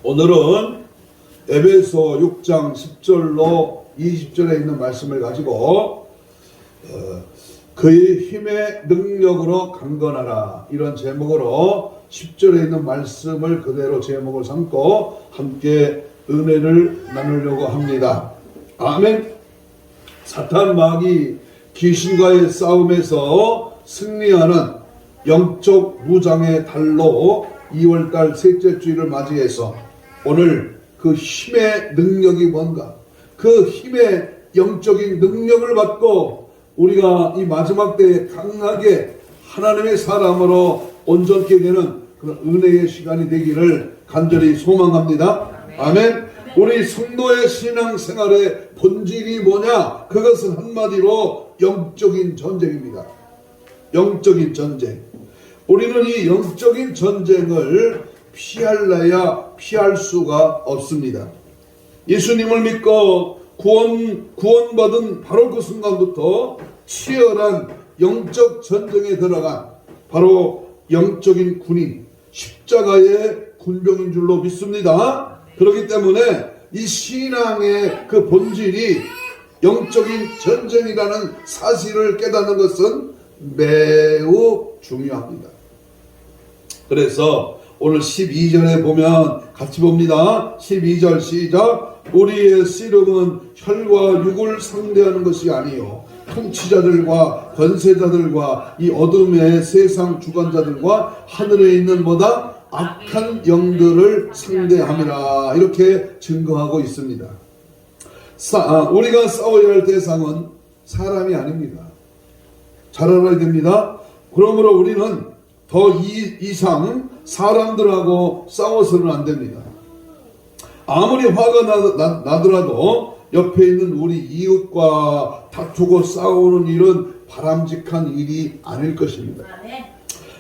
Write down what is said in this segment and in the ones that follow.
오늘은 에베소 6장 10절로 20절에 있는 말씀을 가지고 그의 힘의 능력으로 강건하라, 이런 제목으로 10절에 있는 말씀을 그대로 제목을 삼고 함께 은혜를 나누려고 합니다. 아멘. 사탄 마귀 귀신과의 싸움에서 승리하는 영적 무장의 달로 2월달 셋째 주일을 맞이해서 오늘 그 힘의 능력이 뭔가, 그 힘의 영적인 능력을 받고 우리가 이 마지막 때에 강하게 하나님의 사람으로 온전케 되는 그런 은혜의 시간이 되기를 간절히 소망합니다. 아멘. 우리 성도의 신앙생활의 본질이 뭐냐? 그것은 한마디로 영적인 전쟁입니다. 영적인 전쟁. 우리는 이 영적인 전쟁을 피할래야 피할 수가 없습니다. 예수님을 믿고 구원받은 바로 그 순간부터 치열한 영적 전쟁에 들어간 바로 영적인 군인, 십자가의 군병인 줄로 믿습니다. 그렇기 때문에 이 신앙의 그 본질이 영적인 전쟁이라는 사실을 깨닫는 것은 매우 중요합니다. 그래서 오늘 12절에 보면 같이 봅니다. 12절 시작. 우리의 씨름은 혈과 육을 상대하는 것이 아니요 통치자들과 권세자들과 이 어둠의 세상 주관자들과 하늘에 있는 뭐다? 악한 영들을 상대함이라, 이렇게 증거하고 있습니다. 우리가 싸워야 할 대상은 사람이 아닙니다. 잘 알아야 됩니다. 그러므로 우리는 더 이상 사람들하고 싸워서는 안 됩니다. 아무리 화가 나더라도 옆에 있는 우리 이웃과 다투고 싸우는 일은 바람직한 일이 아닐 것입니다.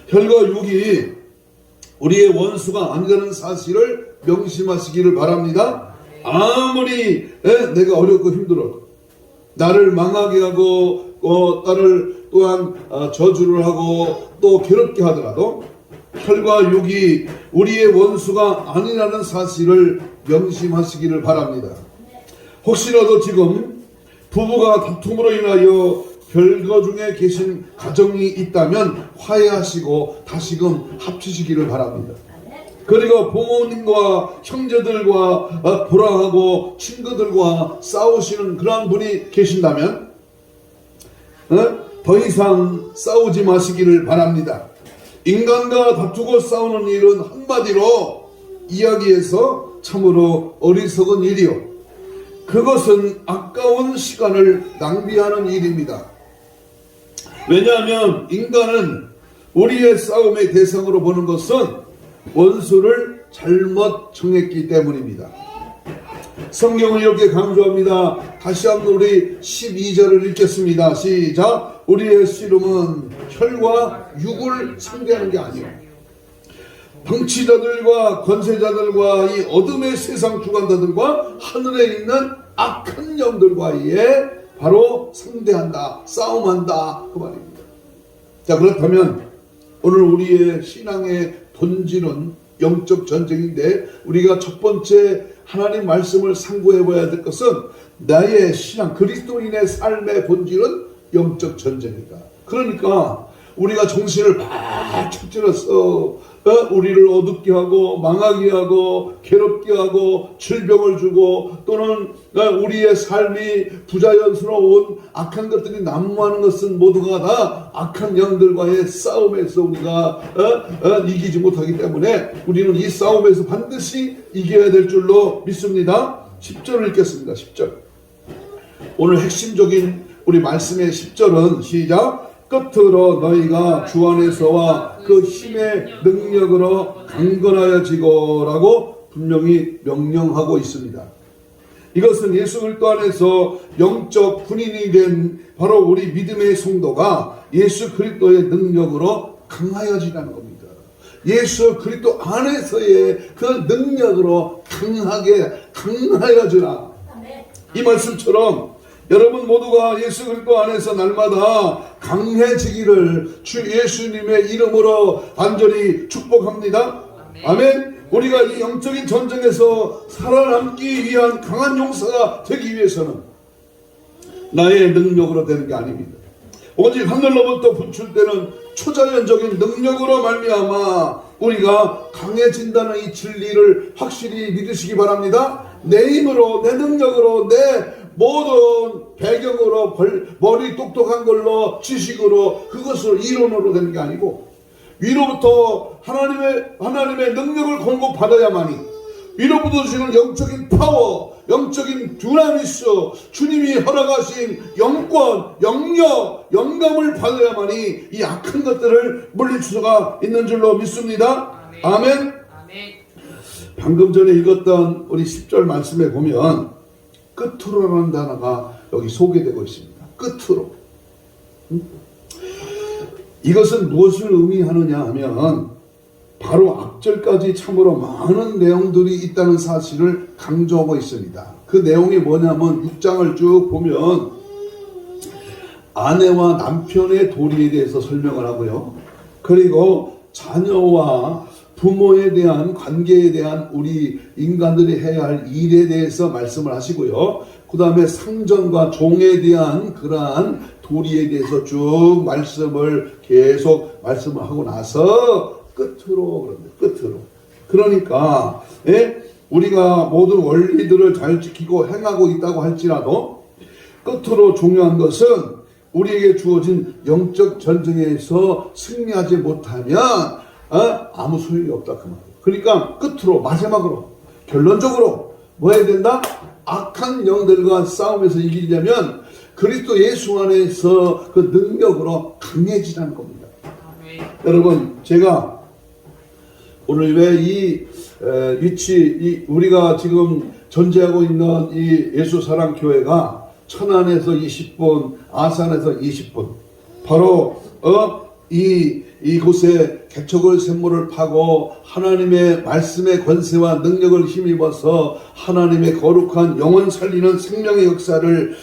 혈과 육이 우리의 원수가 아니라는 사실을 명심하시기를 바랍니다. 아무리 내가 어렵고 힘들어도, 나를 망하게 하고 나를 또한 저주를 하고 또 괴롭게 하더라도 혈과 육이 우리의 원수가 아니라는 사실을 명심하시기를 바랍니다. 혹시라도 지금 부부가 다툼으로 인하여 별거 중에 계신 가정이 있다면 화해하시고 다시금 합치시기를 바랍니다. 그리고 부모님과 형제들과 불화하고 친구들과 싸우시는 그런 분이 계신다면 더 이상 싸우지 마시기를 바랍니다. 인간과 다투고 싸우는 일은 한마디로 이야기해서 참으로 어리석은 일이요, 그것은 아까운 시간을 낭비하는 일입니다. 왜냐하면 인간은 우리의 싸움의 대상으로 보는 것은 원수를 잘못 정했기 때문입니다. 성경은 이렇게 강조합니다. 다시 한번 우리 12절을 읽겠습니다. 시작. 우리의 씨름은 혈과 육을 상대하는 게 아니에요. 통치자들과 권세자들과 이 어둠의 세상 주관자들과 하늘에 있는 악한 영들과의 바로 상대한다, 싸움한다, 그 말입니다. 자, 그렇다면 오늘 우리의 신앙의 본질은 영적 전쟁인데, 우리가 첫 번째 하나님 말씀을 상고해 봐야 될 것은 나의 신앙, 그리스도인의 삶의 본질은 영적 전쟁이다. 그러니까 우리가 정신을 바짝 차려서 우리를 어둡게 하고 망하게 하고 괴롭게 하고 질병을 주고 또는 우리의 삶이 부자연스러운 악한 것들이 난무하는 것은 모두가 다 악한 영들과의 싸움에서 우리가 이기지 못하기 때문에 우리는 이 싸움에서 반드시 이겨야 될 줄로 믿습니다. 10절을 읽겠습니다. 10절. 오늘 핵심적인 우리 말씀의 10절은 시작. 끝으로 너희가 주 안에서와 그 힘의 능력으로 강건하여지고라고 분명히 명령하고 있습니다. 이것은 예수 그리스도 안에서 영적 군인이 된 바로 우리 믿음의 성도가 예수 그리스도의 능력으로 강하여지라는 겁니다. 예수 그리스도 안에서의 그 능력으로 강하여지라. 이 말씀처럼 여러분 모두가 예수 그리스도 안에서 날마다 강해지기를 주 예수님의 이름으로 간절히 축복합니다. 아멘. 우리가 이 영적인 전쟁에서 살아남기 위한 강한 용사가 되기 위해서는 나의 능력으로 되는 게 아닙니다. 오직 하늘로부터 분출되는 초자연적인 능력으로 말미암아 우리가 강해진다는 이 진리를 확실히 믿으시기 바랍니다. 내 힘으로, 내 능력으로, 내 모든 배경으로, 머리 똑똑한 걸로, 지식으로, 그것을 이론으로 되는 게 아니고 위로부터 하나님의 능력을 공급받아야만이, 위로부터 주시는 영적인 파워, 영적인 두나미스, 주님이 허락하신 영권, 영력, 영감을 받아야만이 이 악한 것들을 물리칠 수가 있는 줄로 믿습니다. 아멘. 방금 전에 읽었던 우리 10절 말씀에 보면 끝으로라는 단어가 여기 소개되고 있습니다. 끝으로. 이것은 무엇을 의미하느냐 하면 바로 앞절까지 참으로 많은 내용들이 있다는 사실을 강조하고 있습니다. 그 내용이 뭐냐면 6장을 쭉 보면 아내와 남편의 도리에 대해서 설명을 하고요. 그리고 자녀와 부모에 대한 관계에 대한 우리 인간들이 해야 할 일에 대해서 말씀을 하시고요. 그 다음에 상전과 종에 대한 그러한 도리에 대해서 쭉 말씀을 계속 말씀을 하고 나서 끝으로 그럽니다. 끝으로. 그러니까 우리가 모든 원리들을 잘 지키고 행하고 있다고 할지라도 끝으로 중요한 것은 우리에게 주어진 영적 전쟁에서 승리하지 못하면 아무 소용이 없다 그 말이에요. 그러니까 끝으로, 마지막으로, 결론적으로 뭐 해야 된다? 악한 영들과 싸움에서 이기려면 그리스도 예수 안에서 그 능력으로 강해지라는 겁니다. 여러분, 제가 오늘 왜 이 위치, 우리가 지금 존재하고 있는 이 예수사랑교회가 천안에서 20분, 아산에서 20분, 바로 이곳에 개척을 샘물을 파고 하나님의 말씀의 권세와 능력을 힘입어서 하나님의 거룩한 영혼 살리는 생명의 역사를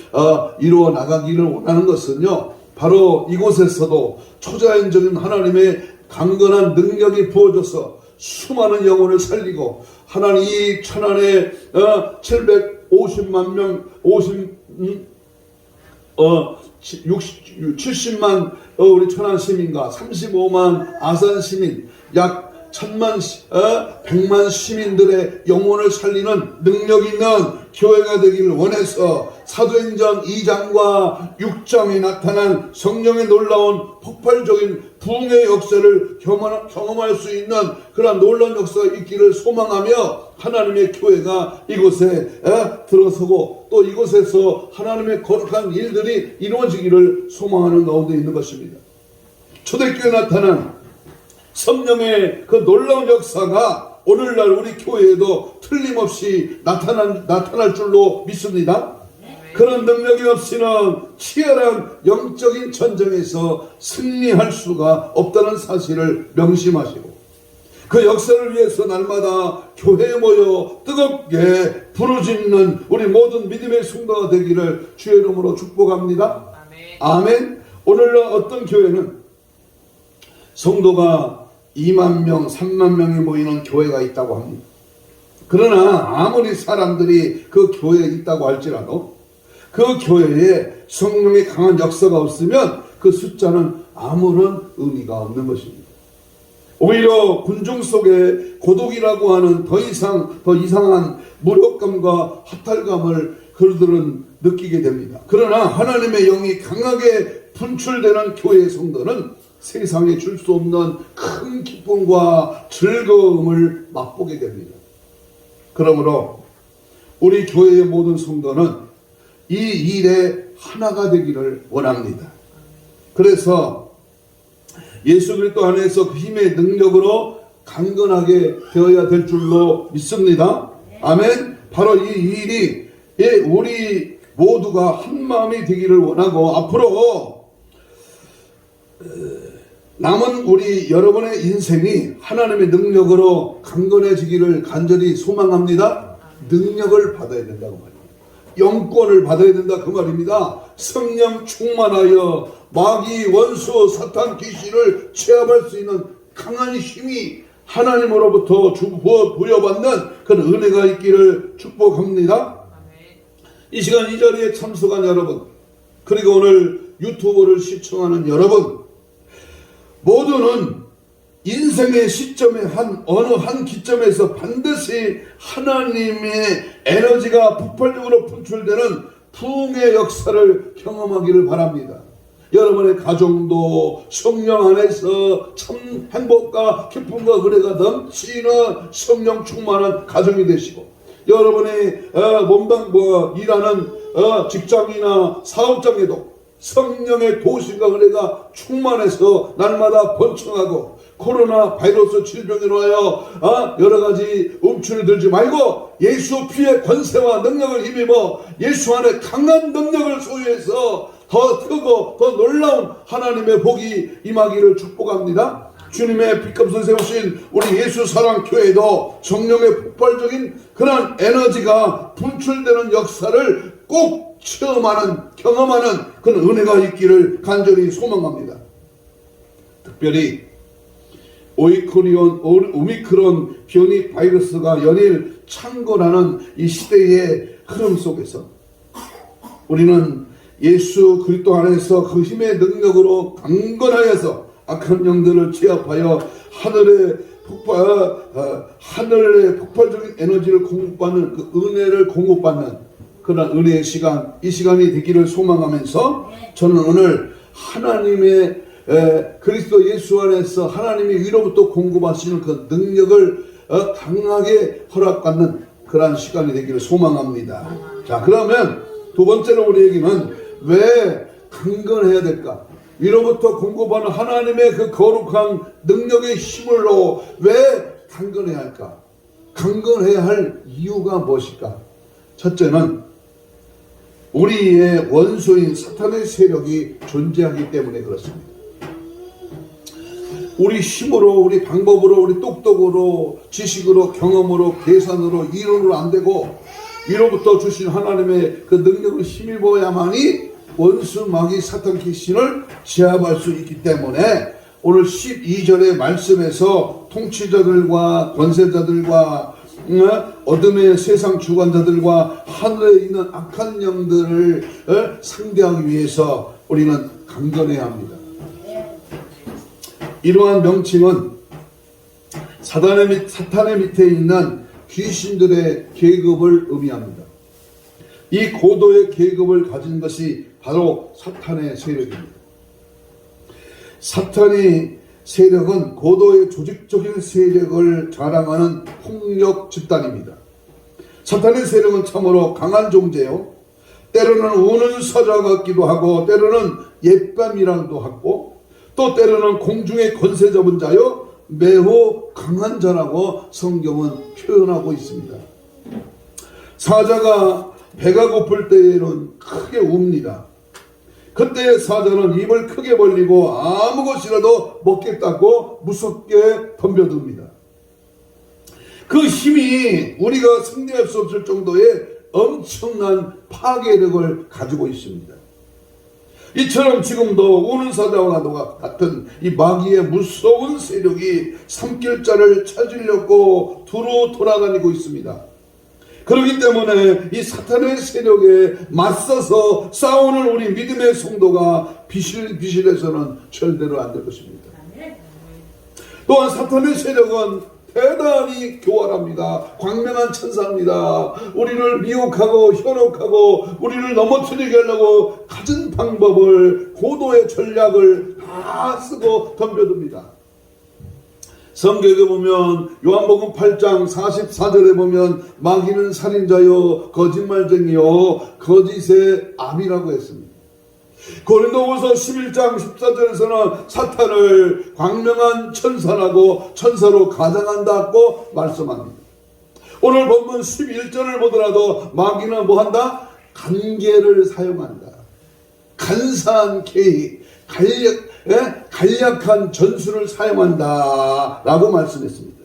이루어 나가기를 원하는 것은요, 바로 이곳에서도 초자연적인 하나님의 강건한 능력이 부어져서 수많은 영혼을 살리고 하나님 이 천안에 750만 명 70만 우리 천안 시민과 35만 아산 시민, 약 100만 시민들의 영혼을 살리는 능력 있는 교회가 되기를 원해서 사도행전 2장과 6장에 나타난 성령의 놀라운 폭발적인 부흥의 역사를 경험할 수 있는 그런 놀라운 역사가 있기를 소망하며 하나님의 교회가 이곳에 들어서고 또 이곳에서 하나님의 거룩한 일들이 이루어지기를 소망하는 가운데 있는 것입니다. 초대교회에 나타난 성령의 그 놀라운 역사가 오늘날 우리 교회에도 틀림없이 나타날 줄로 믿습니다. 그런 능력이 없이는 치열한 영적인 전쟁에서 승리할 수가 없다는 사실을 명심하시고 그 역사를 위해서 날마다 교회에 모여 뜨겁게 부르짖는 우리 모든 믿음의 성도가 되기를 주의 이름으로 축복합니다. 아멘. 오늘날 어떤 교회는 성도가 2만 명, 3만 명이 모이는 교회가 있다고 합니다. 그러나 아무리 사람들이 그 교회에 있다고 할지라도 그 교회에 성령의 강한 역사가 없으면 그 숫자는 아무런 의미가 없는 것입니다. 오히려 군중 속에 고독이라고 하는 더 이상한 무력감과 허탈감을 그들은 느끼게 됩니다. 그러나 하나님의 영이 강하게 분출되는 교회의 성도는 세상에 줄 수 없는 큰 기쁨과 즐거움을 맛보게 됩니다. 그러므로 우리 교회의 모든 성도는 이 일에 하나가 되기를 원합니다. 그래서 예수 그리스도 안에서 그 힘의 능력으로 강건하게 되어야 될 줄로 믿습니다. 아멘. 바로 이 일이 우리 모두가 한 마음이 되기를 원하고 앞으로 남은 우리 여러분의 인생이 하나님의 능력으로 강건해지기를 간절히 소망합니다. 능력을 받아야 된다고 말입니다. 영권을 받아야 된다 그 말입니다. 성령 충만하여 마귀 원수 사탄 귀신을 제압할 수 있는 강한 힘이 하나님으로부터 부여받는 그런 은혜가 있기를 축복합니다. 이 시간 이 자리에 참석한 여러분, 그리고 오늘 유튜브를 시청하는 여러분, 모두는 인생의 시점에 어느 한 기점에서 반드시 하나님의 에너지가 폭발적으로 분출되는 부흥의 역사를 경험하기를 바랍니다. 여러분의 가정도 성령 안에서 참 행복과 기쁨과 은혜가 넘치는 성령 충만한 가정이 되시고, 여러분의 일하는 직장이나 사업장에도 성령의 도심과 은혜가 충만해서 날마다 번창하고, 코로나 바이러스 질병으로 하여 여러 가지 움츠려 들지 말고 예수 피의 권세와 능력을 힘입어 예수 안에 강한 능력을 소유해서 더 크고 더 놀라운 하나님의 복이 임하기를 축복합니다. 주님의 빛값을 세우신 우리 예수 사랑 교회도 성령의 폭발적인 그런 에너지가 분출되는 역사를 꼭 체험하는, 경험하는 그런 은혜가 있기를 간절히 소망합니다. 특별히 오미크론 변이 바이러스가 연일 창궐하는 이 시대의 흐름 속에서 우리는 예수 그리스도 안에서 그 힘의 능력으로 강건하여서 악한 영들을 제압하여 하늘의 폭발적인 에너지를 공급받는 그 은혜를 공급받는 그런 은혜의 시간, 이 시간이 되기를 소망하면서 저는 오늘 하나님의 그리스도 예수 안에서 하나님이 위로부터 공급하시는 그 능력을 강하게 허락받는 그러한 시간이 되기를 소망합니다. 자, 그러면 두 번째로 우리에게는 왜 강건해야 될까? 위로부터 공급하는 하나님의 그 거룩한 능력의 힘으로 왜 강건해야 할까? 강건해야 할 이유가 무엇일까? 첫째는 우리의 원수인 사탄의 세력이 존재하기 때문에 그렇습니다. 우리 힘으로, 우리 방법으로, 우리 똑똑으로, 지식으로, 경험으로, 계산으로, 이론으로 안 되고 위로부터 주신 하나님의 그 능력을 힘입어야만이 원수 마귀 사탄 귀신을 제압할 수 있기 때문에 오늘 12절의 말씀에서 통치자들과 권세자들과 어둠의 세상 주관자들과 하늘에 있는 악한 영들을 상대하기 위해서 우리는 강건해야 합니다. 이러한 명칭은 사탄의 밑에 있는 귀신들의 계급을 의미합니다. 이 고도의 계급을 가진 것이 바로 사탄의 세력입니다. 사탄의 세력은 고도의 조직적인 세력을 자랑하는 폭력 집단입니다. 사탄의 세력은 참으로 강한 존재요, 때로는 우는 사자 같기도 하고 때로는 옛밤이라고도 하고 또 때로는 공중의 권세 잡은 자요 매우 강한 자라고 성경은 표현하고 있습니다. 사자가 배가 고플 때에는 크게 웁니다. 그때 사자는 입을 크게 벌리고 아무 것이라도 먹겠다고 무섭게 덤벼듭니다. 그 힘이 우리가 상대할 수 없을 정도의 엄청난 파괴력을 가지고 있습니다. 이처럼 지금도 우는 사자와 같은 이 마귀의 무서운 세력이 삼킬 자를 찾으려고 두루 돌아다니고 있습니다. 그렇기 때문에 이 사탄의 세력에 맞서서 싸우는 우리 믿음의 성도가 비실비실해서는 절대로 안 될 것입니다. 또한 사탄의 세력은 대단히 교활합니다. 광명한 천사입니다. 우리를 미혹하고 현혹하고 우리를 넘어뜨리게 하려고 갖은 방법을, 고도의 전략을 다 쓰고 덤벼듭니다. 성경에 보면 요한복음 8장 44절에 보면 마귀는 살인자요 거짓말쟁이요 거짓의 암이라고 했습니다. 고린도후서 11장 14절에서는 사탄을 광명한 천사라고 천사로 가장한다고 말씀합니다. 오늘 본문 11절을 보더라도 마귀는 뭐한다? 간계를 사용한다. 간사한 계획, 간략한 전술을 사용한다 라고 말씀했습니다.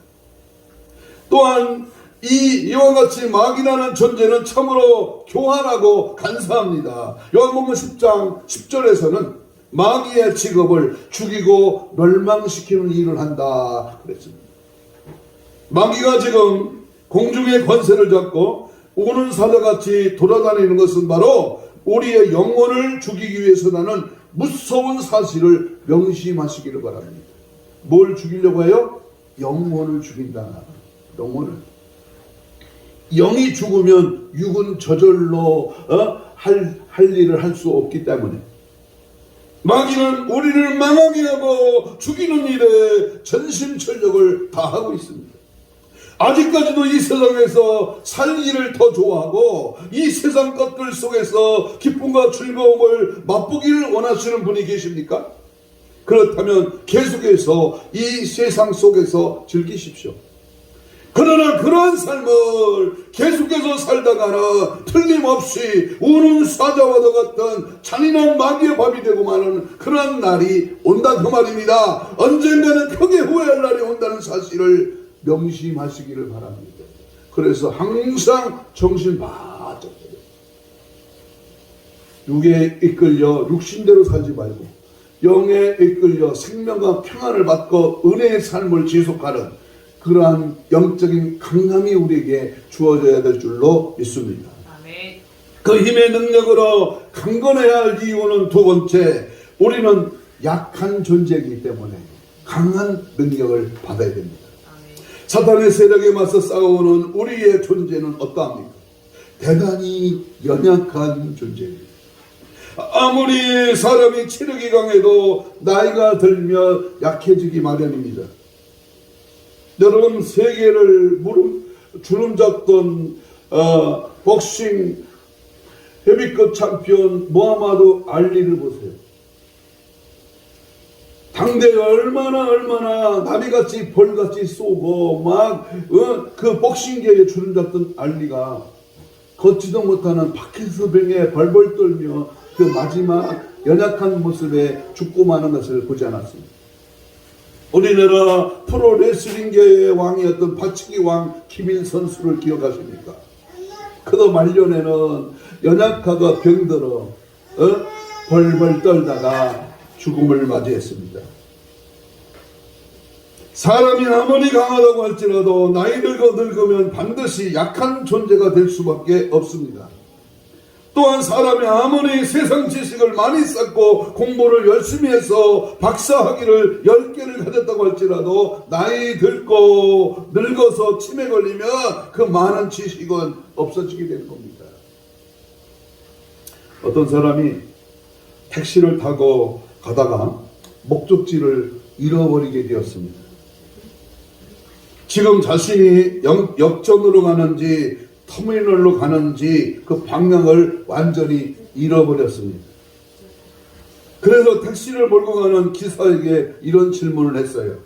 또한 이와 같이 마귀라는 존재는 참으로 교활하고 간사합니다. 요한복음 10장 10절에서는 마귀의 직업을 죽이고 멸망시키는 일을 한다 그랬습니다. 마귀가 지금 공중의 권세를 잡고 우는 사자같이 돌아다니는 것은 바로 우리의 영혼을 죽이기 위해서라는 무서운 사실을 명심하시기를 바랍니다. 뭘 죽이려고 해요? 영혼을 죽인다. 영혼을. 영이 죽으면 육은 저절로 할 일을 할 수 없기 때문에 마귀는 우리를 망하게 하고 죽이는 일에 전심전력을 다하고 있습니다. 아직까지도 이 세상에서 살기를 더 좋아하고 이 세상 것들 속에서 기쁨과 즐거움을 맛보기를 원하시는 분이 계십니까? 그렇다면 계속해서 이 세상 속에서 즐기십시오. 그러나 그러한 삶을 계속해서 살다가는 틀림없이 우는 사자와도 같은 잔인한 마귀의 밥이 되고 마는 그러한 날이 온다 그 말입니다. 언젠가는 크게 후회할 날이 온다는 사실을 명심하시기를 바랍니다. 그래서 항상 정신 바짝 차려. 육에 이끌려 육신대로 살지 말고 영에 이끌려 생명과 평안을 받고 은혜의 삶을 지속하는 그러한 영적인 강함이 우리에게 주어져야 될 줄로 믿습니다. 아멘. 그 힘의 능력으로 강건해야 할 이유는 두 번째, 우리는 약한 존재이기 때문에 강한 능력을 받아야 됩니다. 아멘. 사탄의 세력에 맞서 싸우는 우리의 존재는 어떠합니까? 대단히 연약한 존재입니다. 아무리 사람이 체력이 강해도 나이가 들면 약해지기 마련입니다. 여러분, 세계를 주름잡던 복싱 헤비급 챔피언 모하마드 알리를 보세요. 당대에 얼마나 나비같이 벌같이 쏘고 막 그 복싱계에 주름잡던 알리가 걷지도 못하는 파킨슨병에 벌벌 떨며 그 마지막 연약한 모습에 죽고 마는 것을 보지 않았습니다. 우리나라 프로레슬링계의 왕이었던 박치기 왕 김일 선수를 기억하십니까? 그도 말년에는 연약하고 병들어 벌벌 떨다가 죽음을 맞이했습니다. 사람이 아무리 강하다고 할지라도 나이 들고 늙으면 반드시 약한 존재가 될 수밖에 없습니다. 또한 사람이 아무리 세상 지식을 많이 쌓고 공부를 열심히 해서 박사학위를 10개를 가졌다고 할지라도 나이 들고 늙어서 치매 걸리면 그 많은 지식은 없어지게 되는 겁니다. 어떤 사람이 택시를 타고 가다가 목적지를 잃어버리게 되었습니다. 지금 자신이 역전으로 가는지 터미널로 가는지 그 방향을 완전히 잃어버렸습니다. 그래서 택시를 몰고 가는 기사에게 이런 질문을 했어요.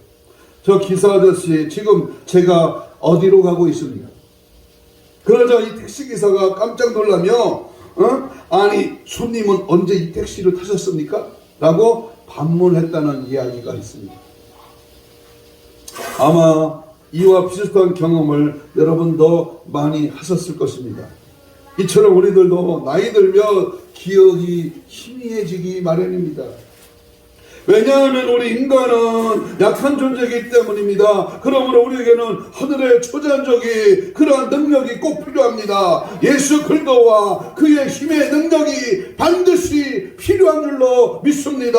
저 기사 아저씨, 지금 제가 어디로 가고 있습니까? 그러자 이 택시기사가 깜짝 놀라며 아니, 손님은 언제 이 택시를 타셨습니까? 라고 반문했다는 이야기가 있습니다. 아마 이와 비슷한 경험을 여러분도 많이 하셨을 것입니다. 이처럼 우리들도 나이 들면 기억이 희미해지기 마련입니다. 왜냐하면 우리 인간은 약한 존재이기 때문입니다. 그러므로 우리에게는 하늘의 초자연적인 그러한 능력이 꼭 필요합니다. 예수 그리스도와 그의 힘의 능력이 반드시 필요한 줄로 믿습니다.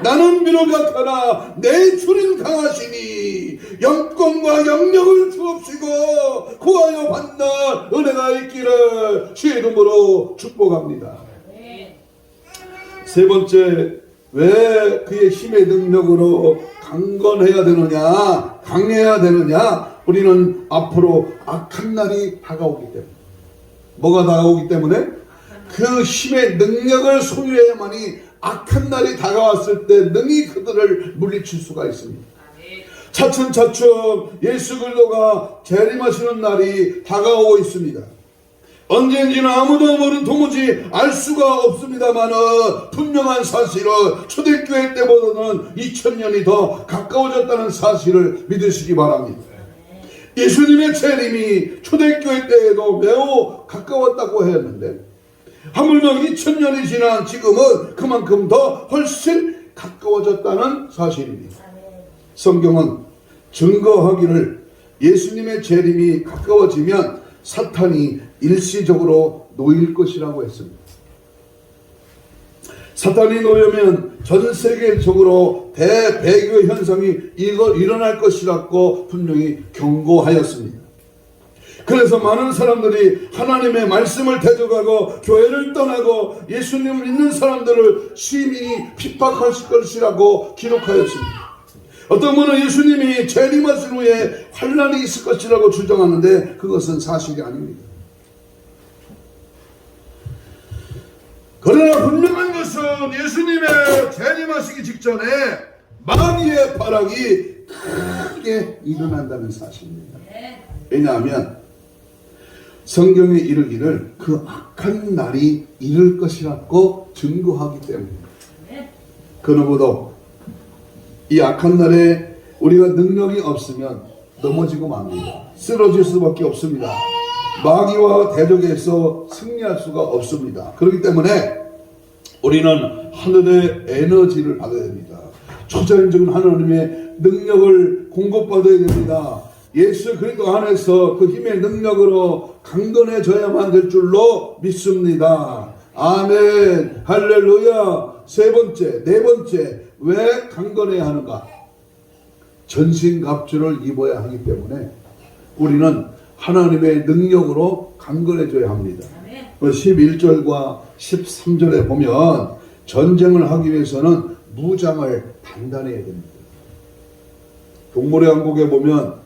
나는 비록 약하나 내 주는 강하시니 영권과 영력을 주옵시고 구하여 받는 은혜가 있기를 주의 이름으로 축복합니다. 세 번째, 왜 그의 힘의 능력으로 강건해야 되느냐, 강해야 되느냐? 우리는 앞으로 악한 날이 다가오기 때문에. 뭐가 다가오기 때문에? 그 힘의 능력을 소유해야만이 악한 날이 다가왔을 때 능히 그들을 물리칠 수가 있습니다. 차츰차츰 예수 그리스도가 재림하시는 날이 다가오고 있습니다. 언제인지는 아무도 모르는 도무지 알 수가 없습니다만은 분명한 사실은 초대교회 때보다는 2000년이 더 가까워졌다는 사실을 믿으시기 바랍니다. 예수님의 재림이 초대교회 때에도 매우 가까웠다고 했는데 하물며 2000년이 지난 지금은 그만큼 더 훨씬 가까워졌다는 사실입니다. 성경은 증거하기를 예수님의 재림이 가까워지면 사탄이 일시적으로 놓일 것이라고 했습니다. 사탄이 놓이면 전 세계적으로 대배교 현상이 일어날 것이라고 분명히 경고하였습니다. 그래서 많은 사람들이 하나님의 말씀을 대적하고 교회를 떠나고 예수님을 믿는 사람들을 심히 핍박하실 것이라고 기록하였습니다. 어떤 분은 예수님이 재림하신 후에 환난이 있을 것이라고 주장하는데 그것은 사실이 아닙니다. 그러나 분명한 것은 예수님의 재림하시기 직전에 마귀의 발악이 크게 일어난다는 사실입니다. 왜냐하면 성경에 이르기를 그 악한 날이 이를 것이라고 증거하기 때문입니다. 그 누구도 이 악한 날에 우리가 능력이 없으면 넘어지고 맙니다. 쓰러질 수밖에 없습니다. 마귀와 대적에서 승리할 수가 없습니다. 그렇기 때문에 우리는 하늘의 에너지를 받아야 됩니다. 초자연적인 하나님의 능력을 공급받아야 됩니다. 예수 그리스도 안에서 그 힘의 능력으로 강건해져야만 될 줄로 믿습니다. 아멘, 할렐루야. 세 번째, 네 번째, 왜 강건해야 하는가? 전신갑주를 입어야 하기 때문에 우리는 하나님의 능력으로 강건해져야 합니다. 11절과 13절에 보면 전쟁을 하기 위해서는 무장을 단단해야 됩니다. 동물의 왕국에 보면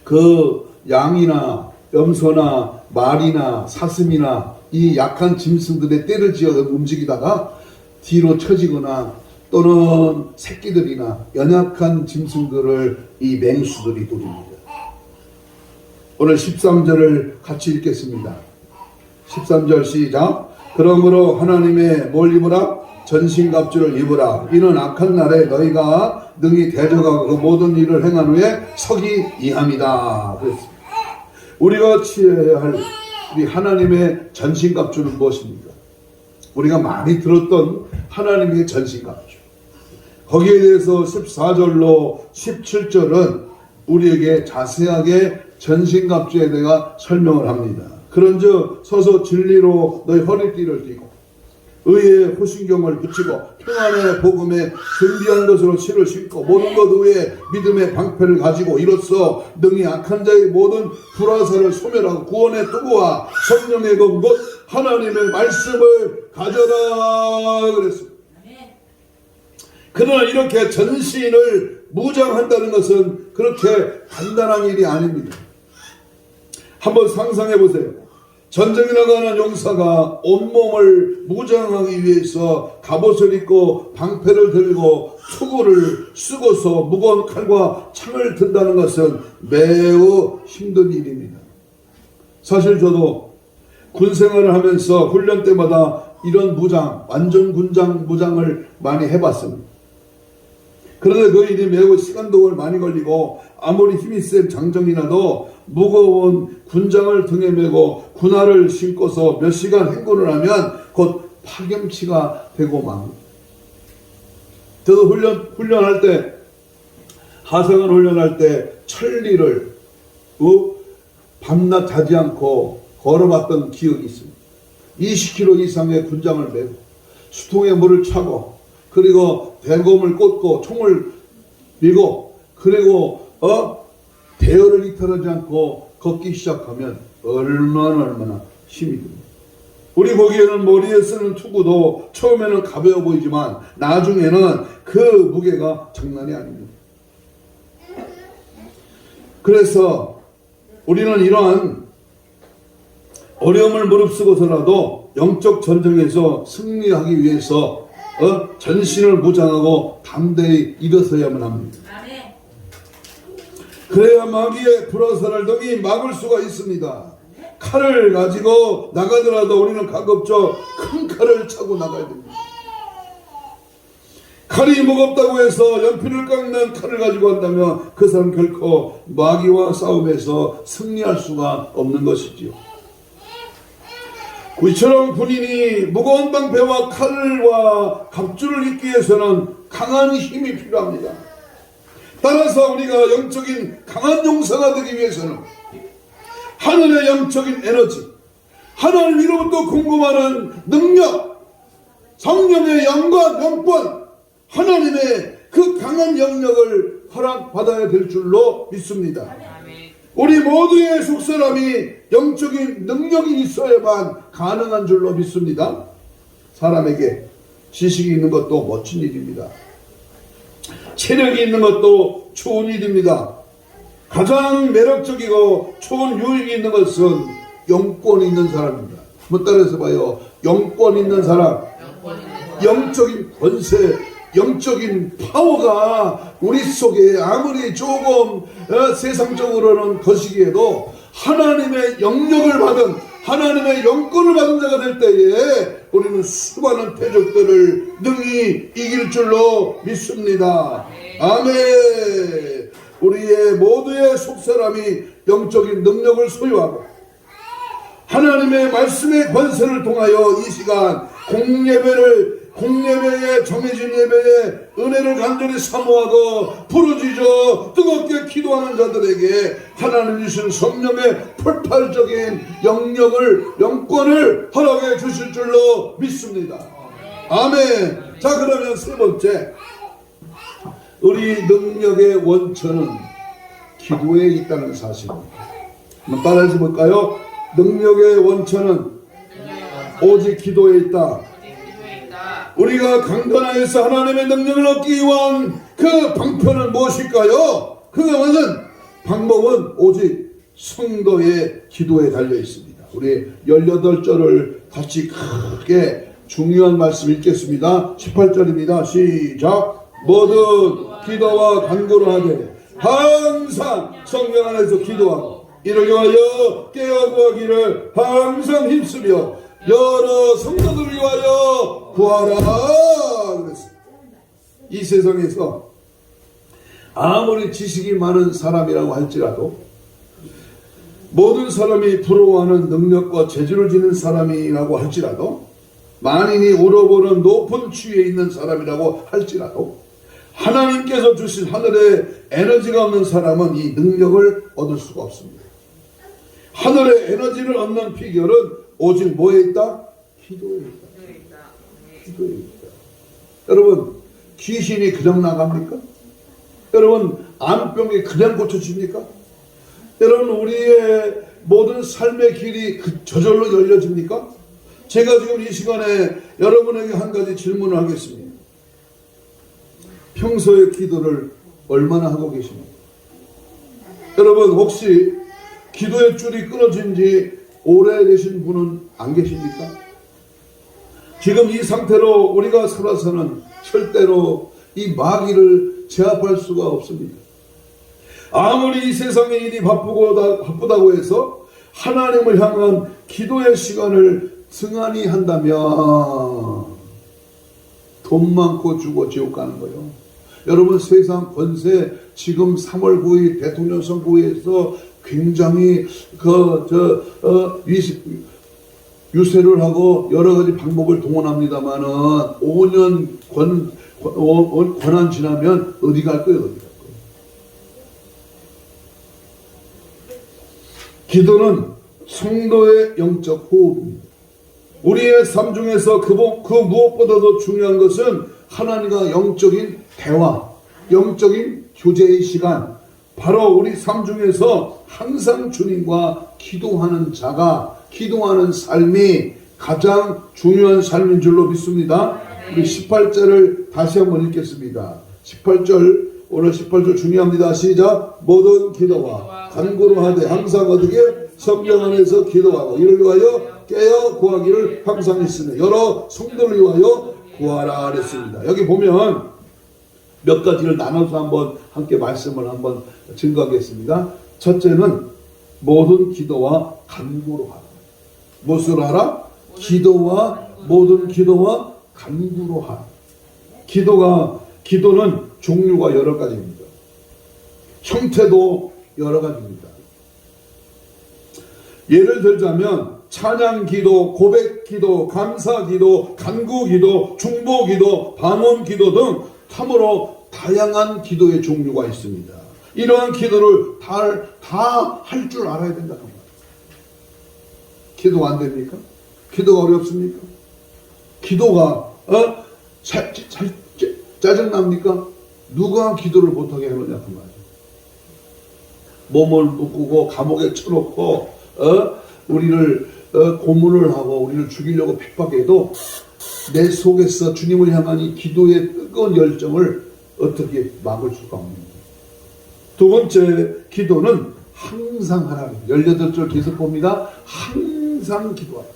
그 양이나 염소나 말이나 사슴이나 이 약한 짐승들의 떼를 지어 움직이다가 뒤로 처지거나 또는 새끼들이나 연약한 짐승들을 이 맹수들이 노립니다. 오늘 13절을 같이 읽겠습니다. 13절 시작. 그러므로 하나님의 뭘 입으라? 전신갑주를 입으라. 이는 악한 날에 너희가 능히 대적하고 그 모든 일을 행한 후에 서기 이함이다. 그랬습니다. 우리가 취해야 할 우리 하나님의 전신갑주는 무엇입니까? 우리가 많이 들었던 하나님의 전신갑주. 거기에 대해서 14절로 17절은 우리에게 자세하게 전신갑주에 대해 설명을 합니다. 그런즉 서서 진리로 너희 허리띠를 띠고 의의 호신경을 붙이고 평안의 복음에 준비한 것으로 실을 신고 모든 것 위에 믿음의 방패를 가지고 이로써 능히 악한 자의 모든 불화살을 소멸하고 구원의 투구와 성령의 검 곧 하나님의 말씀을 가져라 그랬습니다. 그러나 이렇게 전신을 무장한다는 것은 그렇게 간단한 일이 아닙니다. 한번 상상해 보세요. 전쟁에 나가는 용사가 온몸을 무장하기 위해서 갑옷을 입고 방패를 들고 투구를 쓰고서 무거운 칼과 창을 든다는 것은 매우 힘든 일입니다. 사실 저도 군생활을 하면서 훈련 때마다 이런 무장, 완전 군장 무장을 많이 해봤습니다. 그런데 그 일이 매우 시간도 많이 걸리고 아무리 힘이 센 장정이라도 무거운 군장을 등에 메고 군화를 신고서 몇 시간 행군을 하면 곧 파김치가 되고 맙니다. 저도 훈련할 때, 하성을 훈련할 때 천리를 밤낮 자지 않고 걸어봤던 기억이 있습니다. 20km 이상의 군장을 메고 수통에 물을 차고 그리고 대검을 꽂고 총을 밀고 그리고 대열을 이탈하지 않고 걷기 시작하면 얼마나 힘이 듭니다. 우리 보기에는 머리에 쓰는 투구도 처음에는 가벼워 보이지만 나중에는 그 무게가 장난이 아닙니다. 그래서 우리는 이러한 어려움을 무릅쓰고서라도 영적 전쟁에서 승리하기 위해서 전신을 무장하고 담대히 일어서야만 합니다. 그래야 마귀의 불화살을 능히 막을 수가 있습니다. 칼을 가지고 나가더라도 우리는 가급적 큰 칼을 차고 나가야 됩니다. 칼이 무겁다고 해서 연필을 깎는 칼을 가지고 한다면 그 사람 결코 마귀와 싸움에서 승리할 수가 없는 것이지요. 이처럼 군인이 무거운 방패와 칼과 갑주를 입기 위해서는 강한 힘이 필요합니다. 따라서 우리가 영적인 강한 용사가 되기 위해서는 하늘의 영적인 에너지, 하나님으로부터 궁금하는 능력, 성령의 영과 영권, 하나님의 그 강한 영역을 허락받아야 될 줄로 믿습니다. 우리 모두의 속사람이 영적인 능력이 있어야만 가능한 줄로 믿습니다. 사람에게 지식이 있는 것도 멋진 일입니다. 체력이 있는 것도 좋은 일입니다. 가장 매력적이고 좋은 유익이 있는 것은 영권이 있는 사람입니다. 한번 따라서 봐요. 영권 있는 사람, 영적인 권세, 영적인 파워가 우리 속에 아무리 조금 세상적으로는 거시기에도 하나님의 영역을 받은, 하나님의 영권을 받은 자가 될 때에 우리는 수많은 대적들을 능히 이길 줄로 믿습니다. 아멘. 우리의 모두의 속사람이 영적인 능력을 소유하고 하나님의 말씀의 권세를 통하여 이 시간 공예배에 정해진 예배에 은혜를 간절히 사모하고 부르짖어 뜨겁게 기도하는 자들에게 하나님 주신 성령의 폭발적인 영권을 허락해 주실 줄로 믿습니다. 아멘. 자, 그러면 세 번째, 우리 능력의 원천은 기도에 있다는 사실입니다. 한번 따라해 볼까요? 능력의 원천은 오직 기도에 있다. 우리가 강건하여서 하나님의 능력을 얻기 위한 그 방편은 무엇일까요? 그것은 방법은 오직 성도의 기도에 달려 있습니다. 우리 18절을 같이 크게 중요한 말씀 읽겠습니다. 18절입니다. 시작. 모든 기도와 간구를 하되 항상 성령 안에서 기도하고 이를 위하여 깨어 구하기를 항상 힘쓰며 여러 성도들을 위하여 구하라 그랬습니다. 이 세상에서 아무리 지식이 많은 사람이라고 할지라도 모든 사람이 부러워하는 능력과 재주를 지닌 사람이라고 할지라도 만인이 우러보는 높은 추위에 있는 사람이라고 할지라도 하나님께서 주신 하늘의 에너지가 없는 사람은 이 능력을 얻을 수가 없습니다. 하늘의 에너지를 얻는 비결은 오직 뭐에 있다? 기도에 있다. 기도에 있다. 여러분, 귀신이 그냥 나갑니까? 여러분, 암병이 그냥 고쳐집니까? 여러분, 우리의 모든 삶의 길이 저절로 열려집니까? 제가 지금 이 시간에 여러분에게 한 가지 질문을 하겠습니다. 평소에 기도를 얼마나 하고 계십니까? 여러분, 혹시 기도의 줄이 끊어진 지 오래되신 분은 안 계십니까? 지금 이 상태로 우리가 살아서는 절대로 이 마귀를 제압할 수가 없습니다. 아무리 이 세상의 일이 바쁘다고 해서 하나님을 향한 기도의 시간을 승한이 한다면 돈 많고 죽어 지옥 가는 거예요. 여러분, 세상 권세 지금 3월 9일 대통령 선거에서 굉장히 유세를 하고 여러 가지 방법을 동원합니다만은 5년 권한 지나면 어디 갈 거예요? 어디 갈 거예요? 기도는 성도의 영적 호흡입니다. 우리의 삶 중에서 그 무엇보다도 중요한 것은 하나님과 영적인 대화, 영적인 교제의 시간, 바로 우리 삶 중에서 항상 주님과 기도하는 자가, 기도하는 삶이 가장 중요한 삶인 줄로 믿습니다. 우리 18절을 다시 한번 읽겠습니다. 18절, 오늘 18절 중요합니다. 시작. 모든 기도와 간구로 하되 항상 어떻게 성령 안에서 기도하고 이를 위하여 깨어 구하기를 항상 있으며 여러 성도를 위하여 구하라 그랬습니다. 여기 보면 몇 가지를 나눠서 한번 함께 말씀을 한번 증거하겠습니다. 첫째는 모든 기도와 간구로 하라. 무엇으로 하라? 모든 기도와 간구로 하라. 기도는 종류가 여러 가지입니다. 형태도 여러 가지입니다. 예를 들자면 찬양 기도, 고백 기도, 감사 기도, 간구 기도, 중보 기도, 방언 기도 등 참으로 다양한 기도의 종류가 있습니다. 이러한 기도를 다 할 줄 알아야 된다는 말이에요. 기도가 안 됩니까? 기도가 어렵습니까? 기도가 짜증납니까? 누가 기도를 못하게 해놓냐 그 말이에요. 몸을 묶고 감옥에 쳐놓고 우리를 고문을 하고 우리를 죽이려고 핍박해도 내 속에서 주님을 향한 이 기도의 뜨거운 열정을 어떻게 막을 수가 없습니다. 두 번째, 기도는 항상 하라. 18절 계속 봅니다. 항상 기도하라.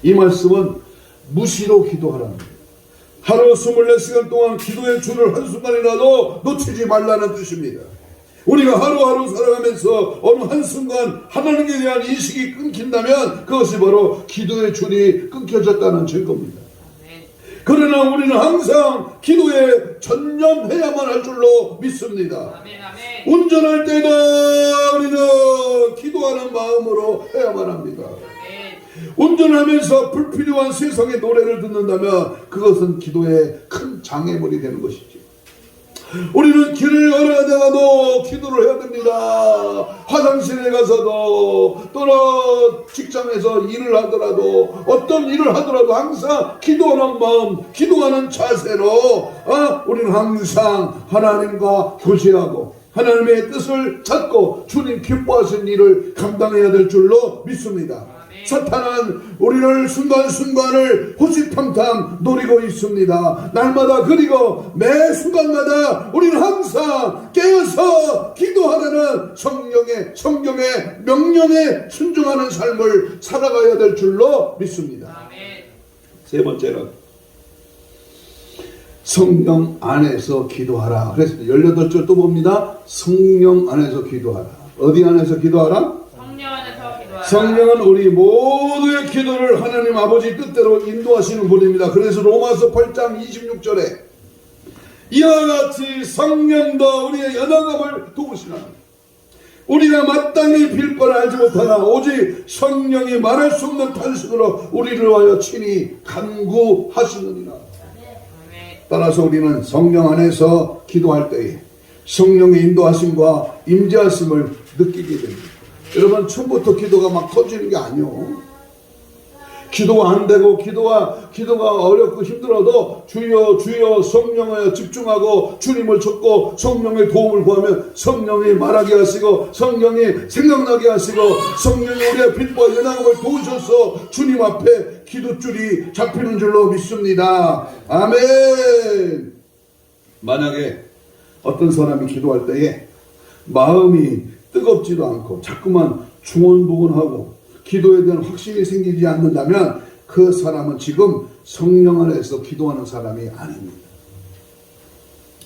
이 말씀은 무시로 기도하라는 거예요. 하루 24시간 동안 기도의 줄을 한순간이라도 놓치지 말라는 뜻입니다. 우리가 하루하루 살아가면서 어느 한순간 하나님에 대한 인식이 끊긴다면 그것이 바로 기도의 줄이 끊겨졌다는 증거입니다. 그러나 우리는 항상 기도에 전념해야만 할 줄로 믿습니다. 운전할 때도 우리는 기도하는 마음으로 해야만 합니다. 운전하면서 불필요한 세상의 노래를 듣는다면 그것은 기도의 큰 장애물이 되는 것이죠. 우리는 길을 걸어가다가도 기도를 해야 됩니다. 화장실에 가서도 또는 직장에서 일을 하더라도 어떤 일을 하더라도 항상 기도하는 마음, 기도하는 자세로 우리는 항상 하나님과 교제하고 하나님의 뜻을 찾고 주님 기뻐하신 일을 감당해야 될 줄로 믿습니다. 사탄은 우리를 순간순간을 호시탐탐 노리고 있습니다. 날마다 그리고 매 순간마다 우리는 항상 깨어서 기도하라는 성경의 명령에 순종하는 삶을 살아가야 될 줄로 믿습니다. 세 번째는 성령 안에서 기도하라. 그래서 18절 또 봅니다. 성령 안에서 기도하라. 어디 안에서 기도하라? 성령은 우리 모두의 기도를 하나님 아버지 뜻대로 인도하시는 분입니다. 그래서 로마서 8장 26절에 이와 같이 성령도 우리의 연약함을 도우시나 우리가 마땅히 빌 바를 알지 못하나 오직 성령이 말할 수 없는 탄식으로 우리를 위하여 친히 간구하시느니라. 따라서 우리는 성령 안에서 기도할 때에 성령의 인도하심과 임재하심을 느끼게 됩니다. 여러분, 처음부터 기도가 막 터지는 게 아니요. 기도가 안 되고 기도가 어렵고 힘들어도 주여 성령에 집중하고 주님을 찾고 성령의 도움을 구하면 성령이 말하게 하시고 성령이 생각나게 하시고 성령이 우리의 빛과 연약함을 도우셔서 주님 앞에 기도줄이 잡히는 줄로 믿습니다. 아멘. 만약에 어떤 사람이 기도할 때에 마음이 뜨겁지도 않고 자꾸만 중언부언하고 기도에 대한 확신이 생기지 않는다면 그 사람은 지금 성령 안에서 기도하는 사람이 아닙니다.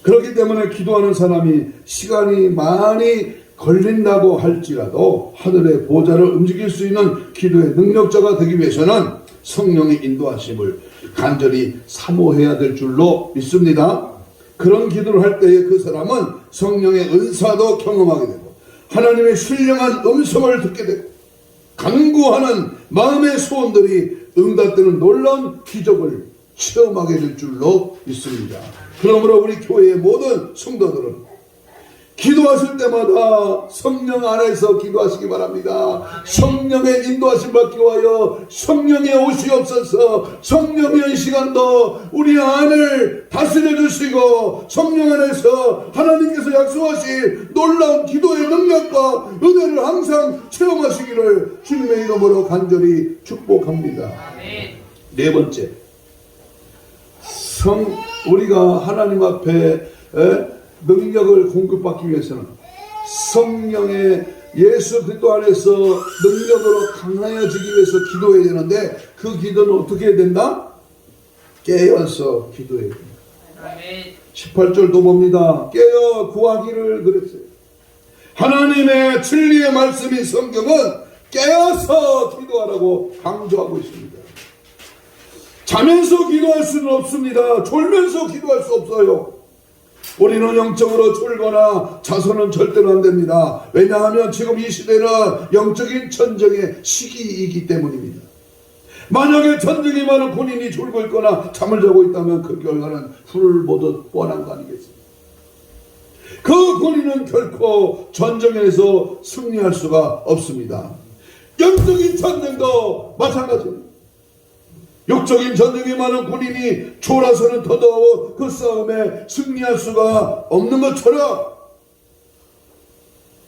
그렇기 때문에 기도하는 사람이 시간이 많이 걸린다고 할지라도 하늘의 보좌를 움직일 수 있는 기도의 능력자가 되기 위해서는 성령의 인도하심을 간절히 사모해야 될 줄로 믿습니다. 그런 기도를 할 때에 그 사람은 성령의 은사도 경험하게 되고 하나님의 신령한 음성을 듣게 되고 간구하는 마음의 소원들이 응답되는 놀라운 기적을 체험하게 될 줄로 믿습니다. 그러므로 우리 교회의 모든 성도들은 기도하실 때마다 성령 안에서 기도하시기 바랍니다. 성령의 인도하심 받기 위하여 성령의 오시옵소서. 성령의 이 시간도 우리 안을 다스려 주시고 성령 안에서 하나님께서 약속하신 놀라운 기도의 능력과 은혜를 항상 체험하시기를 주님의 이름으로 간절히 축복합니다. 네 번째, 우리가 하나님 앞에 능력을 공급받기 위해서는 성령의 예수 그리스도 안에서 능력으로 강해지기 위해서 기도해야 되는데 그 기도는 어떻게 해야 된다? 깨어서 기도해야 됩니다. 18절도 봅니다. 깨어 구하기를 그랬어요. 하나님의 진리의 말씀인 성경은 깨어서 기도하라고 강조하고 있습니다. 자면서 기도할 수는 없습니다. 졸면서 기도할 수 없어요. 우리는 영적으로 졸거나 자서는 절대로 안 됩니다. 왜냐하면 지금 이 시대는 영적인 전쟁의 시기이기 때문입니다. 만약에 전쟁이 많은 본인이 졸고 있거나 잠을 자고 있다면 그 결과는 불을 보듯 뻔한 거 아니겠습니까? 그 군인은 결코 전쟁에서 승리할 수가 없습니다. 영적인 전쟁도 마찬가지입니다. 육적인 전쟁에 많은 군인이 졸아서는 더더욱 그 싸움에 승리할 수가 없는 것처럼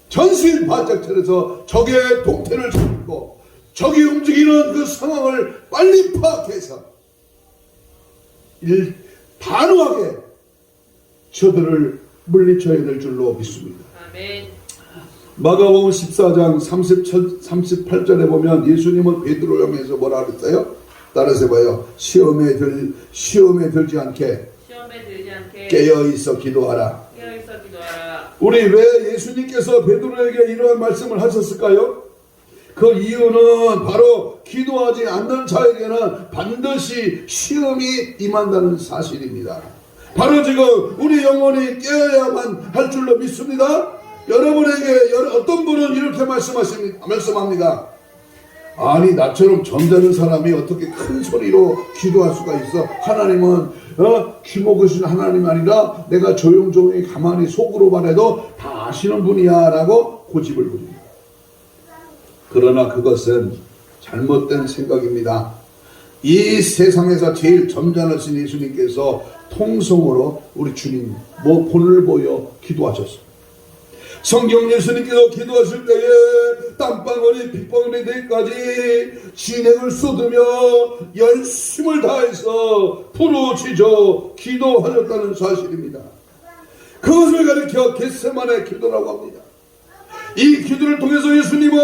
전신 바짝 차려서 적의 동태를 잡고 적이 움직이는 그 상황을 빨리 파악해서 단호하게 저들을 물리쳐야 될 줄로 믿습니다. 아멘. 마가복음 14장 38절에 보면 예수님은 베드로 향해서 뭐라 그랬어요? 따라서 봐요. 시험에 들지 않게 깨어 있어 기도하라. 우리 왜 예수님께서 베드로에게 이러한 말씀을 하셨을까요? 그 이유는 바로 기도하지 않는 자에게는 반드시 시험이 임한다는 사실입니다. 바로 지금 우리 영혼이 깨어야만 할 줄로 믿습니다. 여러분에게 어떤 분은 이렇게 말씀합니다. 아니 나처럼 점잖은 사람이 어떻게 큰 소리로 기도할 수가 있어? 하나님은 귀 먹으신 하나님 아니라 내가 조용조용히 가만히 속으로 말해도 다 아시는 분이야 라고 고집을 부립니다. 그러나 그것은 잘못된 생각입니다. 이 세상에서 제일 점잖으신 예수님께서 통성으로 우리 주님 본을 보여 기도하셨습니다. 성경 예수님께서 기도하실 때에 땀방울이 빗방울이 되기까지 진행을 쏟으며 열심을 다해서 부르짖어 기도하셨다는 사실입니다. 그것을 가리켜 겟세마네 기도라고 합니다. 이 기도를 통해서 예수님은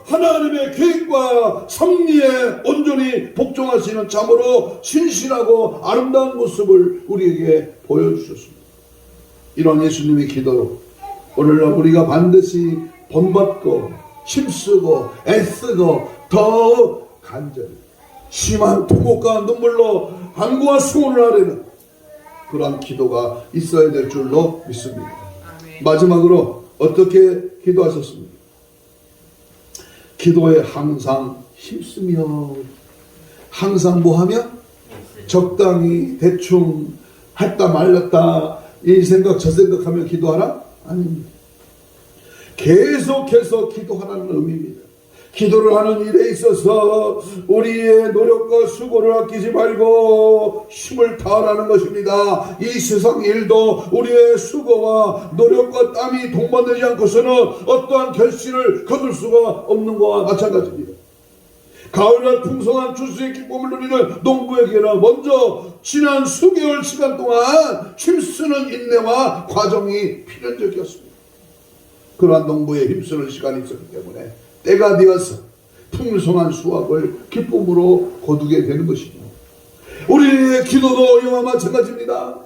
하나님의 계획과 섭리에 온전히 복종하시는 참으로 신실하고 아름다운 모습을 우리에게 보여주셨습니다. 이런 예수님의 기도로 오늘날 우리가 반드시 본받고 힘쓰고 애쓰고 더 간절히 심한 통곡과 눈물로 간구와 수원을 하려는 그러한 기도가 있어야 될 줄로 믿습니다. 아멘. 마지막으로 어떻게 기도하셨습니까? 기도에 항상 힘쓰며 항상 뭐하며 적당히 대충 했다 말렸다 이 생각 저 생각하며 기도하라? 아닙니다. 계속해서 기도하라는 의미입니다. 기도를 하는 일에 있어서 우리의 노력과 수고를 아끼지 말고 힘을 다하라는 것입니다. 이 세상 일도 우리의 수고와 노력과 땀이 동반되지 않고서는 어떠한 결실을 거둘 수가 없는 것과 마찬가지입니다. 가을날 풍성한 추수의 기쁨을 누리는 농부에게는 먼저 지난 수개월 시간 동안 힘쓰는 인내와 과정이 필연적이었습니다. 그러한 농부의 힘쓰는 시간이 있었기 때문에 때가 되어서 풍성한 수확을 기쁨으로 거두게 되는 것입니다. 우리의 기도도 이와 마찬가지입니다.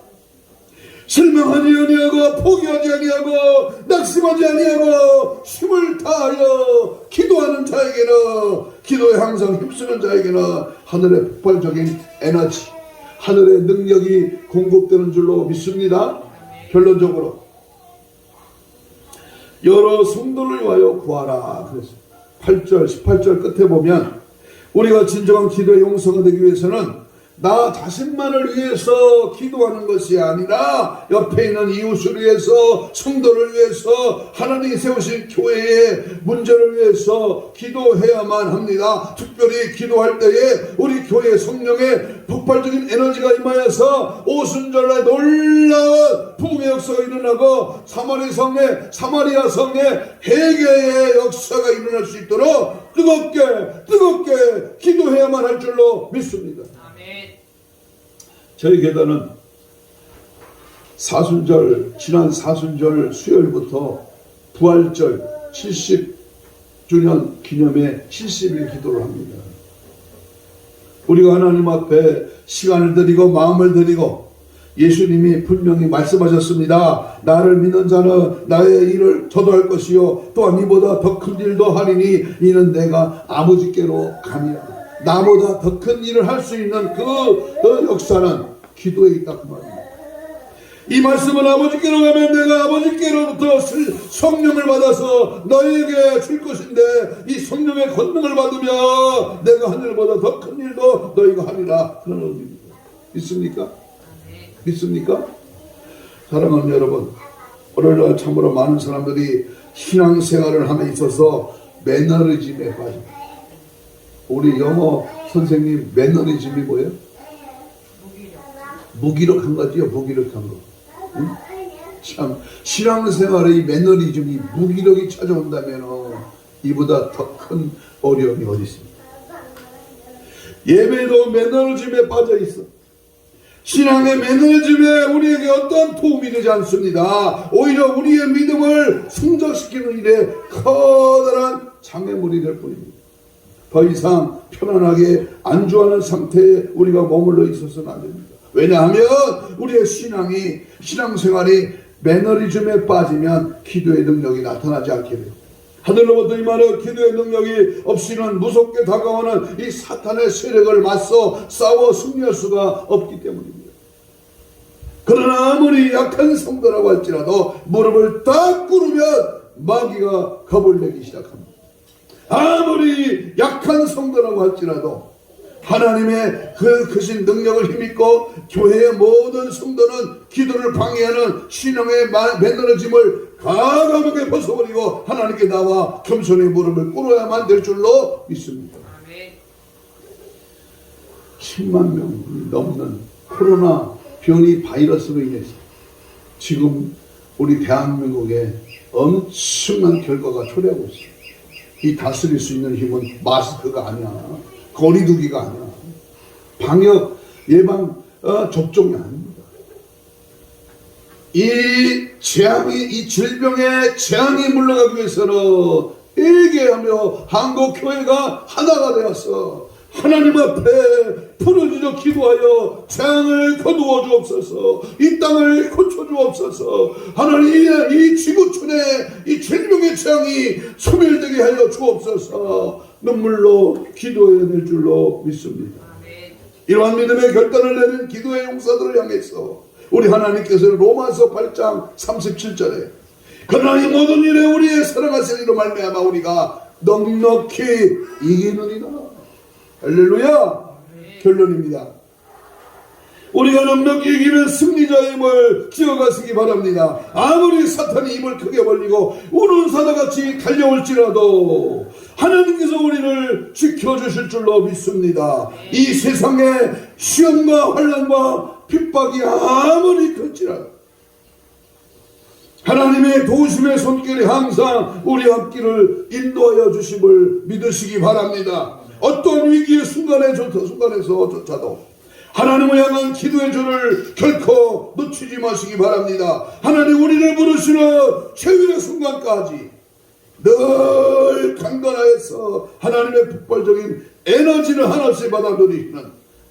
실망하지 아니하고 포기하지 아니하고 낙심하지 아니하고 힘을 다하여 기도하는 자에게는 기도에 항상 힘쓰는 자에게는 하늘의 폭발적인 에너지 하늘의 능력이 공급되는 줄로 믿습니다. 결론적으로 여러 성도를 위하여 구하라 그랬습니다. 8절 18절 끝에 보면 우리가 진정한 기도의 용서가 되기 위해서는 나 자신만을 위해서 기도하는 것이 아니라 옆에 있는 이웃을 위해서 성도를 위해서 하나님이 세우신 교회의 문제를 위해서 기도해야만 합니다. 특별히 기도할 때에 우리 교회 성령의 폭발적인 에너지가 임하여서 오순절날 놀라운 부흥의 역사가 일어나고 사마리아 성에 회개의 역사가 일어날 수 있도록 뜨겁게 기도해야만 할 줄로 믿습니다. 저희 교단은 지난 사순절 수요일부터 부활절 70주년 기념의 70일 기도를 합니다. 우리가 하나님 앞에 시간을 드리고 마음을 드리고 예수님이 분명히 말씀하셨습니다. 나를 믿는 자는 나의 일을 저도 할 것이요 또한 이보다 더 큰 일도 하리니 이는 내가 아버지께로 가니라. 나보다 더 큰 일을 할 수 있는 그 역사는 기도에 있다 그 말입니다. 이 말씀은 아버지께로 가면 내가 아버지께로부터 성령을 받아서 너에게 줄 것인데 이 성령의 권능을 받으며 내가 하늘보다 더 큰 일도 너희가 하리라 그런 의미입니다. 믿습니까? 믿습니까? 사랑하는 여러분, 오늘날 참으로 많은 사람들이 신앙생활을 함에 있어서 매너리즘에 빠집니다. 우리 영어 선생님 매너리즘이 뭐예요? 무기력한 거지요. 무기력한 거. 응? 참 신앙생활의 매너리즘이 무기력이 찾아온다면 이보다 더 큰 어려움이 어디 있습니까? 예배도 매너리즘에 빠져 있어. 신앙의 매너리즘에 우리에게 어떤 도움이 되지 않습니다. 오히려 우리의 믿음을 성장시키는 일에 커다란 장애물이 될 뿐입니다. 더 이상 편안하게 안주하는 상태에 우리가 머물러 있어서는 안 됩니다. 왜냐하면 우리의 신앙생활이 매너리즘에 빠지면 기도의 능력이 나타나지 않게 돼요. 하늘로부터 임하는 기도의 능력이 없이는 무섭게 다가오는 이 사탄의 세력을 맞서 싸워 승리할 수가 없기 때문입니다. 그러나 아무리 약한 성도라고 할지라도 무릎을 딱 꿇으면 마귀가 겁을 내기 시작합니다. 아무리 약한 성도라고 할지라도 하나님의 그 크신 능력을 힘입고 교회의 모든 성도는 기도를 방해하는 신앙의 매너리즘을 과감하게 벗어버리고 하나님께 나와 겸손히 무릎을 꿇어야만 될 줄로 믿습니다. 10만 명이 넘는 코로나 변이 바이러스로 인해서 지금 우리 대한민국에 엄청난 결과가 초래하고 있습니다. 이 다스릴 수 있는 힘은 마스크가 아니야. 거리두기가 아니야. 방역 예방 접종이 아닙니다. 이 질병의 재앙이 물러가기 위해서는 회개하며 한국 교회가 하나가 되어서 하나님 앞에 부르짖어 기도하여 재앙을 거두어 주옵소서. 이 땅을 고쳐 주옵소서. 하나님 이 지구촌에 이 질병의 재앙이 소멸되게 하여 주옵소서. 눈물로 기도해야 될 줄로 믿습니다. 이러한 믿음의 결단을 내린 기도의 용사들을 향해서 우리 하나님께서는 로마서 8장 37절에 그러나 이 모든 일에 우리의 사랑하신 이로 말미암아 우리가 넉넉히 이기느니라. 할렐루야. 결론입니다. 우리가 넉넉히 이기는 승리자임을 기억하시기 바랍니다. 아무리 사탄이 입을 크게 벌리고 우는 사자같이 달려올지라도 하나님께서 우리를 지켜주실 줄로 믿습니다. 이 세상의 시험과 환난과 핍박이 아무리 클지라도 하나님의 도우심의 손길이 항상 우리 앞길을 인도하여 주심을 믿으시기 바랍니다. 어떤 위기의 순간에서조차도 하나님을 향한 기도의 줄을 결코 놓치지 마시기 바랍니다. 하나님 우리를 부르시는 최후의 순간까지 늘 강건하여서 하나님의 폭발적인 에너지를 하나씩 받아 누리시는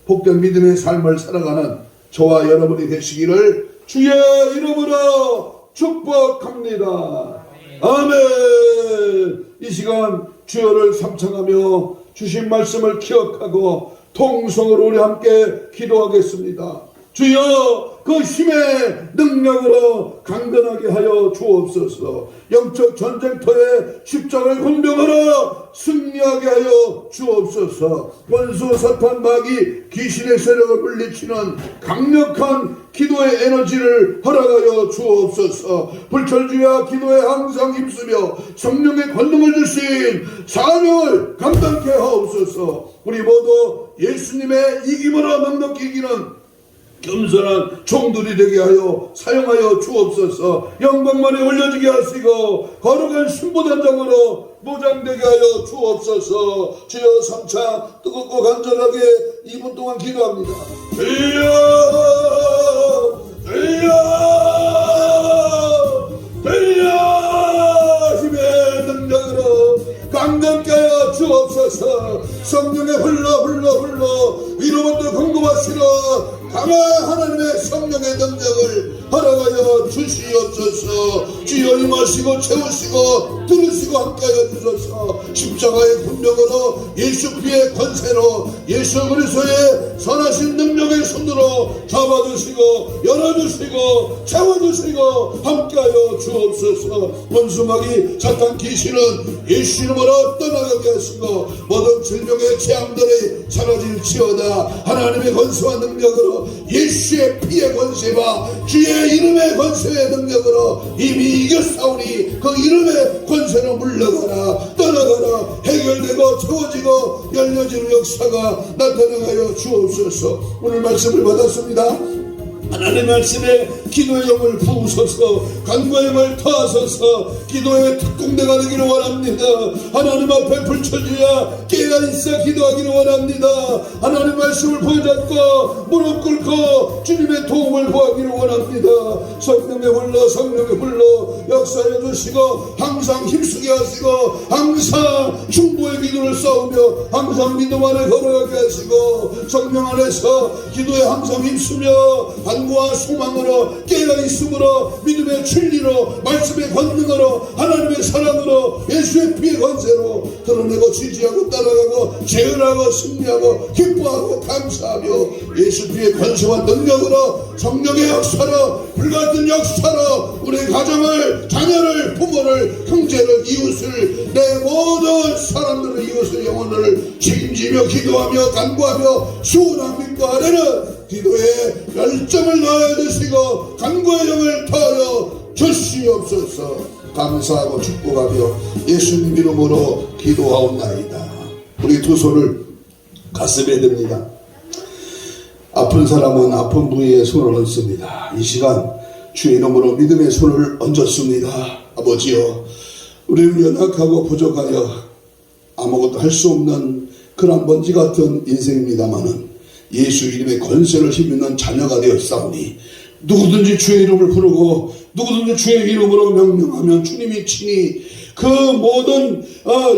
복된 믿음의 삶을 살아가는 저와 여러분이 되시기를 주의 이름으로 축복합니다. 아멘. 이 시간 주여를 삼창하며 주신 말씀을 기억하고 통성으로 우리 함께 기도하겠습니다. 주여 그 힘의 능력으로 강건하게 하여 주옵소서. 영적 전쟁터에 십자가를 권병하라 승리하게 하여 주옵소서. 원수 사탄 마귀 귀신의 세력을 물리치는 강력한 기도의 에너지를 허락하여 주옵소서. 불철주야 기도에 항상 힘쓰며 성령의 권능을 주신 사명을 감당케 하옵소서. 우리 모두 예수님의 이김으로 넉넉히 이기는 겸손한 종들이 되게 하여 사용하여 주옵소서. 영광만에 올려지게 하시고 거룩한 신부단장으로 무장되게 하여 주옵소서. 주여 삼차 뜨겁고 간절하게 2분 동안 기도합니다. 주여 주여 주여 힘의 능력으로 강건케 하여 주옵소서. 성령의 흘러 위로부터 공급하시러 강한 하나님의 성령의 능력을 허락하여 주시옵소서. 주여 임하시고 채우시고 들으시고 함께하여 주소서. 십자가의 분명으로 예수 피의 권세로 예수 그리스도의 선하신 능력의 손으로 잡아주시고 열어주시고 채워주시고 함께하여 주옵소서. 원수마귀 사탄 귀신은 예수 이름으로 떠나가게 하시고 주옵시고 모든 질병의 재앙들이 사라질지어다. 하나님의 권세와 능력으로 예수의 피의 권세와 주의 이름의 권세의 능력으로 이미 이겼사오니 그 이름의 권세로 물러가라, 떠나가라. 해결되고 채워지고 열려지는 역사가 나타나가여 주옵소서. 오늘 말씀을 받았습니다. 하나님의 말씀에 기도의 영을 부으소서, 간구의 영을 터하소서. 기도의 특공대가 되기를 원합니다. 하나님 앞에 불쳐주야 깨어있어 기도하기를 원합니다. 하나님 말씀을 보여잡고 무릎 꿇고 주님의 도움을 구하기를 원합니다. 성령의 홀로 성령의 홀로 역사해 주시고 항상 힘쓰게 하시고 항상 충고의 기도를 쌓으며 항상 믿음 안에 걸어가게 하시고 성령 안에서 기도에 항상 힘쓰며 간구와 소망으로 깨어있음으로 믿음의 진리로 말씀의 권능으로 하나님의 사랑으로 예수의 피의 권세로 드러내고 지지하고 따라가고 재현하고 승리하고 기뻐하고 감사하며 예수 피의 권세와 능력으로 성령의 역사로 불같은 역사로 우리 가정을 자녀를 부모를 형제를 이웃을 내 모든 사람들의 이웃의 영혼을 책임지며 기도하며 간구하며 수원한 믿고 아래는 기도에 열정을 넣어 주시고 간구의 영을 더하여 주시옵소서. 감사하고 축복하며 예수님 이름으로 기도하옵나이다. 우리 두 손을 가슴에 댑니다. 아픈 사람은 아픈 부위에 손을 얹습니다. 이 시간 주의 이름으로 믿음의 손을 얹었습니다. 아버지여, 우리는 연약하고 부족하여 아무것도 할 수 없는 그런 먼지 같은 인생입니다마는 예수 이름의 권세를 힘있는 자녀가 되었사오니 누구든지 주의 이름을 부르고 누구든지 주의 이름으로 명령하면 주님이 친히 그 모든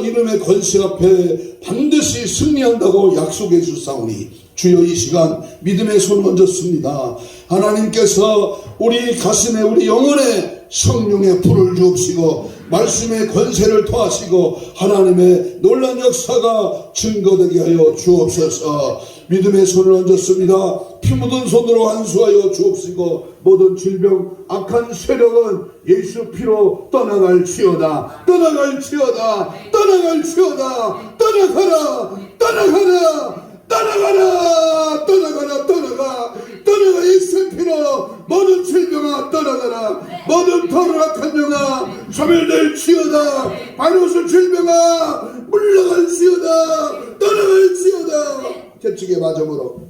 이름의 권세 앞에 반드시 승리한다고 약속해 주사오니 주여 이 시간 믿음의 손을 얹었습니다. 하나님께서 우리 가슴에 우리 영혼에 성령의 불을 주옵시고 말씀의 권세를 더하시고 하나님의 놀라운 역사가 증거되게 하여 주옵소서. 믿음의 손을 얹었습니다. 피 묻은 손으로 안수하여 주옵시고 모든 질병 악한 세력은 예수 피로 떠나갈지어다. 떠나갈지어다. 떠나갈지어다. 떠나가라. 떠나가라. 떠나가라. 떠나가라. 떠나가. 떠나가. 예수 피로 모든 질병아 떠나가라. 모든 더러악한 영아 소멸될지어다. 바로스 질병아 물러갈지어다. 떠나갈지어다. 개축의 마저으로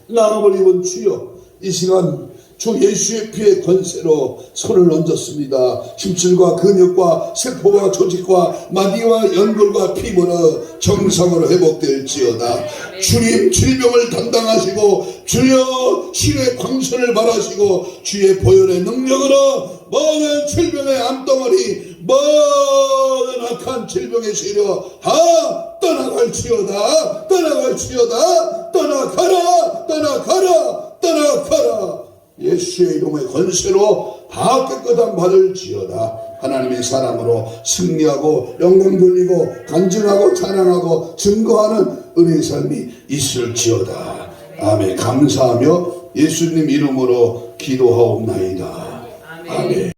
나음을 입은 주여, 이 시간 주 예수의 피의 권세로 손을 얹었습니다. 힘줄과 근육과 세포와 조직과 마디와 연골과 피부는 정상으로 회복될지어다. 주님 질병을 담당하시고 주여 치료의 광선을 발하시고 주의 보혈의 능력으로 모든 질병의 암덩어리 모든 악한 질병의 세력 다 떠나갈지어다. 떠나갈지어다. 떠나가라. 떠나가라. 떠나가라. 예수의 이름의 권세로 다 깨끗함 받을지어다. 하나님의 사랑으로 승리하고 영광 돌리고 간증하고 찬양하고 증거하는 은혜의 삶이 있을지어다. 아멘. 감사하며 예수님 이름으로 기도하옵나이다. 아멘.